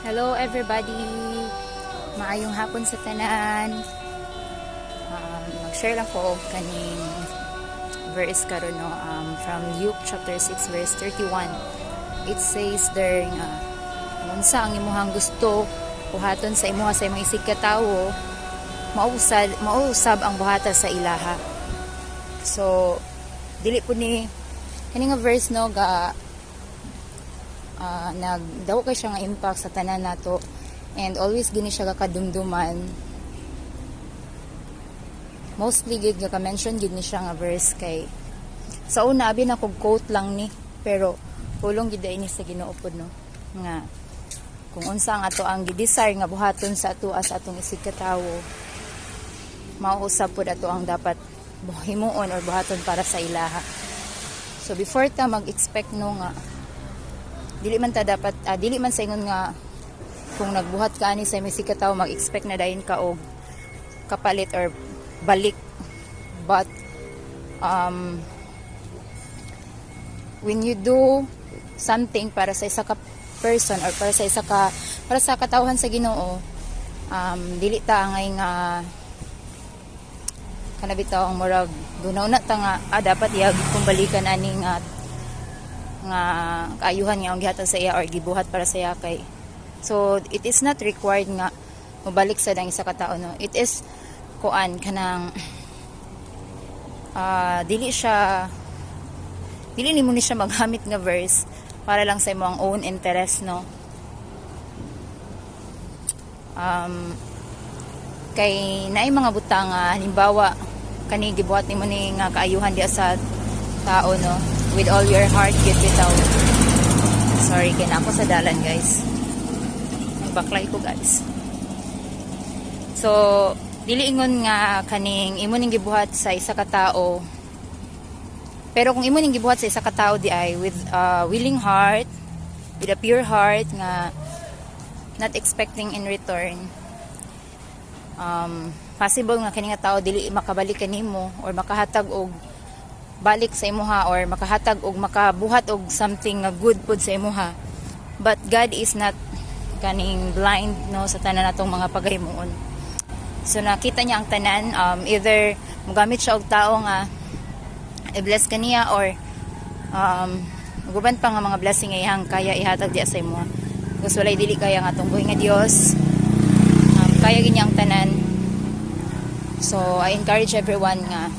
Hello everybody! Maayong hapon sa tanan. Mag-share lang ko kaning verse karon no, from Luke chapter 6 verse 31. It says there nga unsa ang imuhang gusto buhaton sa imuha sa imong isig ka tawo, mausab ang buhata sa ilaha. So dili po ni kaning nga verse no ga nagdaw kay siya nga impact sa tanan nato, and always gini siya kakadumduman. Mostly gid nga mention gid ni siya nga verse kay sa una abi na kog quote lang ni, pero pulong gid ini sa Ginoo pod no nga kung unsa ang ato ang gidesire nga buhaton sa ato as atong isig ka tawo, mauusab pod ato ang dapat himuon or buhaton para sa ilaha. So before ta mag-expect no nga dili man ta dapat dili man sa ingon nga kung nagbuhat ka ani sa isig ka tawo mag-expect na dayon ka og kapalit or balik, but when you do something para sa isa ka person or para sa katawhan sa Ginoo, dili ta angay nga kana bitaw ang murag gunaw na ta nga dapat iyagid kong balikan ani nga kaayuhan nga ang gihatag sa iya or gibuhat para sa iya kay. So it is not required nga mabalik sa dang isa ka tawo no. It is kuan kanang dili nimo ni siya maghamit nga verse para lang sa imong own interest no. Kay naay mga butang halimbawa kani gibuhat nimo ni nga kaayuhan diya sa tao no, with all your heart yet without. Sorry kay na ako sa dalan guys, nagbaklay ko guys. So dili ingon nga kaning imo ning gibuhat sa isa ka tawo, pero kung imo ning gibuhat sa isa ka tawo di ay with a willing heart, with a pure heart nga not expecting in return, possible nga kini nga tawo dili makabalik kanimo or makahatag og balik sa imuha or makahatag og makabuhat og something nga good pud sa imuha. But God is not kaning blind no sa tanan natong mga paghimuon. So nakita niya ang tanan, either mogamit siya og tao nga i-bless kaniya or guban pa nga mga blessing nga iyang kaya ihatag diya sa imuha. Kung walay dili kaya nga atong buhi nga Dios, kaya gid niya ang tanan. So I encourage everyone nga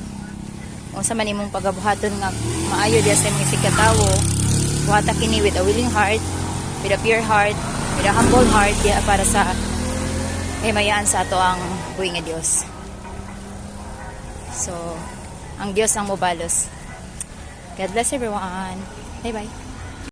kung sa man imong pagabuhaton nga maayo diya sa imong isig ka tawo, buhata kini with a willing heart, with a pure heart, with a humble heart diya para sa himayaan sa ato ang buhi nga Dios. So ang Dios ang mobalos. God bless everyone. Bye bye.